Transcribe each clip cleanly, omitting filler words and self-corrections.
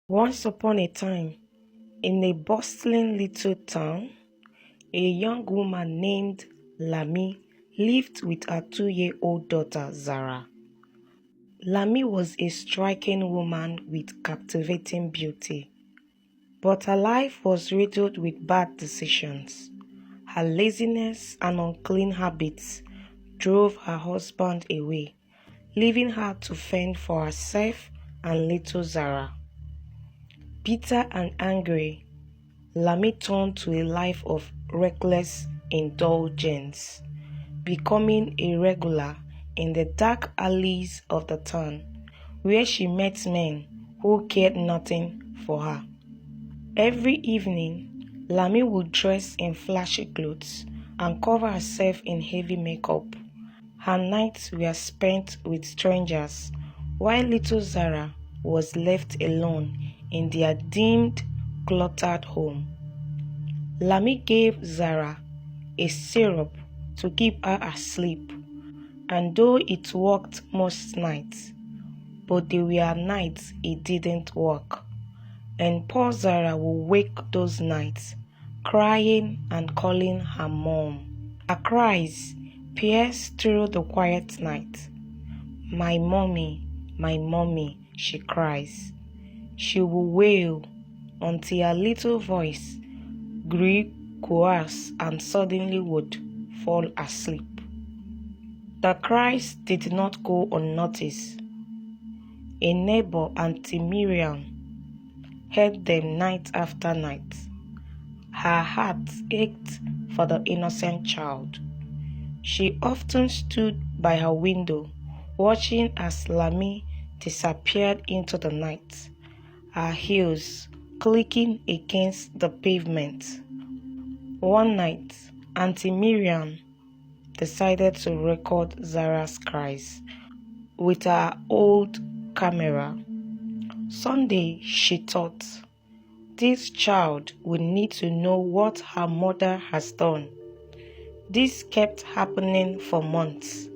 Once upon a time, in a bustling little town, a young woman named LAMI lived with her 2-year-old daughter Zara. LAMI was a striking woman with captivating beauty, but her life was riddled with bad decisions. Her laziness and unclean habits drove her husband away, leaving her to fend for herself and little Zara. Bitter and angry, LAMI turned to a life of reckless indulgence, becoming a regular in the dark alleys of the town, where she met men who cared nothing for her. Every evening, LAMI would dress in flashy clothes and cover herself in heavy makeup. Her nights were spent with strangers, while little Zara was left alone in their dimmed, cluttered home. LAMI gave Zara a syrup to keep her asleep, and though it worked most nights, but there were nights it didn't work, and poor Zara would wake those nights crying and calling her mom. Her cries pierced through the quiet night. My mommy, she cries. She will wail until her little voice grew coarse and suddenly would fall asleep. The cries did not go unnoticed. A neighbor, Auntie Miriam, heard them night after night. Her heart ached for the innocent child. She often stood by her window, watching as LAMI disappeared into the night, her heels clicking against the pavement. One night, Auntie Miriam decided to record Zara's cries with her old camera. Someday, she thought, this child will need to know what her mother has done. This kept happening for months.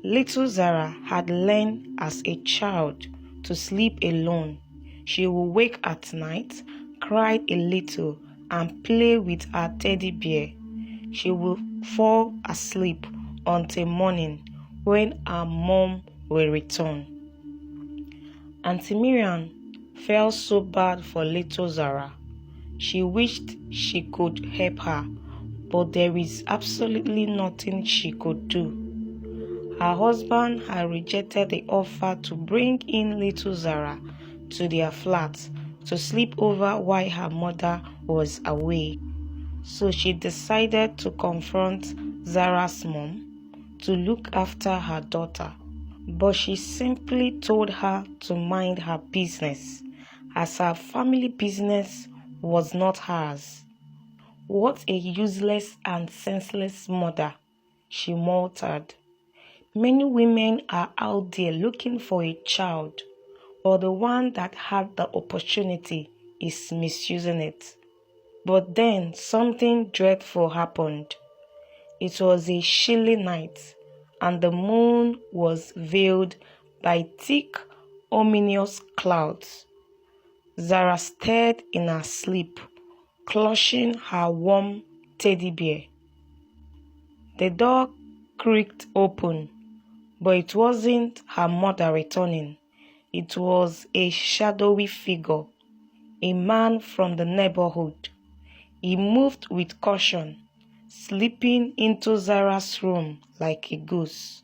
Little Zara had learned as a child to sleep alone. She would wake at night, cry a little, and play with her teddy bear. She would fall asleep until morning when her mom will return. Auntie Miriam felt so bad for little Zara. She wished she could help her, but there is absolutely nothing she could do. Her husband had rejected the offer to bring in little Zara to their flat to sleep over while her mother was away. So she decided to confront Zara's mom to look after her daughter. But she simply told her to mind her business, as her family business was not hers. What a useless and senseless mother, she muttered. Many women are out there looking for a child, but the one that had the opportunity is misusing it. But then something dreadful happened. It was a chilly night, and the moon was veiled by thick, ominous clouds. Zara stirred in her sleep, clutching her warm teddy bear. The door creaked open, but it wasn't her mother returning. It was a shadowy figure, a man from the neighborhood. He moved with caution, slipping into Zara's room like a goose.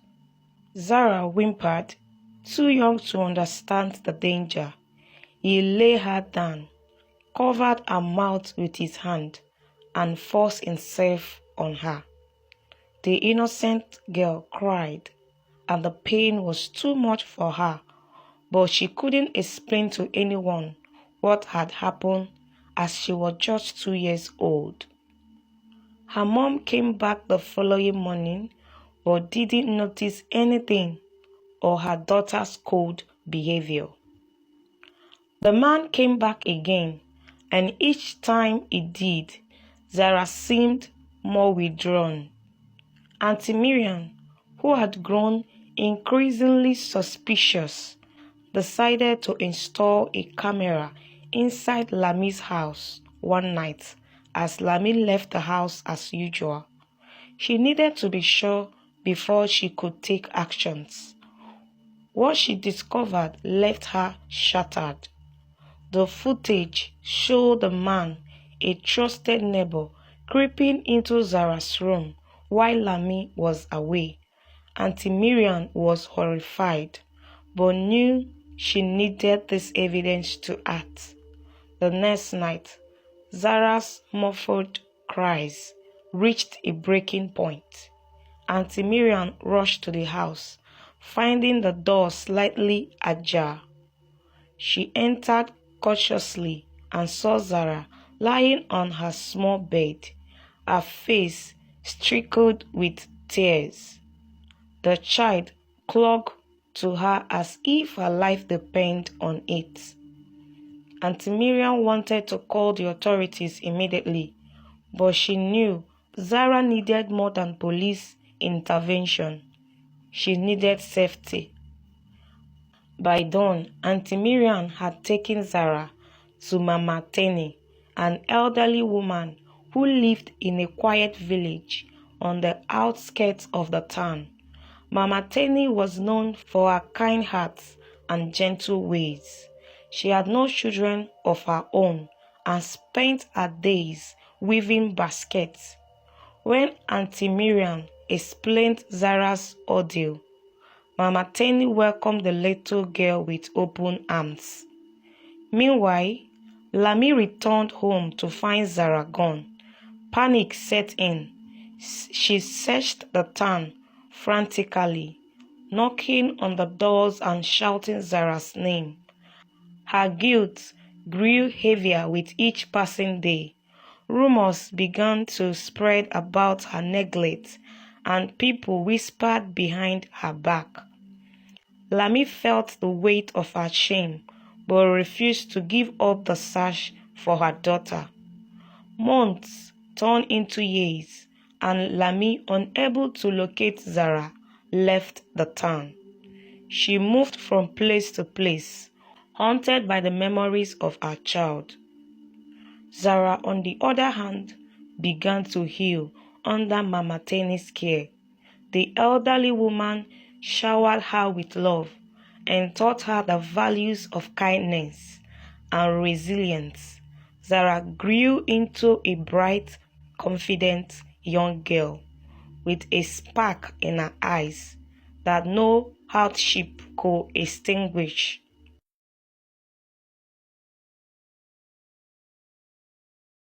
Zara whimpered, too young to understand the danger. He lay her down, covered her mouth with his hand, and forced himself on her. The innocent girl cried, and the pain was too much for her, but she couldn't explain to anyone what had happened as she was just 2 years old. Her mom came back the following morning but didn't notice anything or her daughter's cold behavior. The man came back again, and each time he did, Zara seemed more withdrawn. Auntie Miriam, who had grown increasingly suspicious, decided to install a camera inside LAMI's house one night as LAMI left the house as usual. She needed to be sure before she could take actions. What she discovered left her shattered. The footage showed the man, a trusted neighbor, creeping into Zara's room while LAMI was away. Auntie Miriam was horrified, but knew she needed this evidence to act. The next night, Zara's muffled cries reached a breaking point. Auntie Miriam rushed to the house, finding the door slightly ajar. She entered cautiously and saw Zara lying on her small bed, her face streaked with tears. The child clung to her as if her life depended on it. Auntie Miriam wanted to call the authorities immediately, but she knew Zara needed more than police intervention. She needed safety. By dawn, Auntie Miriam had taken Zara to Mama Tenny, an elderly woman who lived in a quiet village on the outskirts of the town. Mama Tenny was known for her kind heart and gentle ways. She had no children of her own and spent her days weaving baskets. When Auntie Miriam explained Zara's ordeal, Mama Tenny welcomed the little girl with open arms. Meanwhile, LAMI returned home to find Zara gone. Panic set in. She searched the town frantically, knocking on the doors and shouting Zara's name. Her guilt grew heavier with each passing day. Rumors began to spread about her neglect, and people whispered behind her back. LAMI felt the weight of her shame, but refused to give up the search for her daughter. Months turned into years, and LAMI, unable to locate Zara, left the town. She moved from place to place, haunted by the memories of her child. Zara, on the other hand, began to heal under Mama Tenny's care. The elderly woman showered her with love and taught her the values of kindness and resilience. Zara grew into a bright, confident young girl with a spark in her eyes that no hardship could extinguish.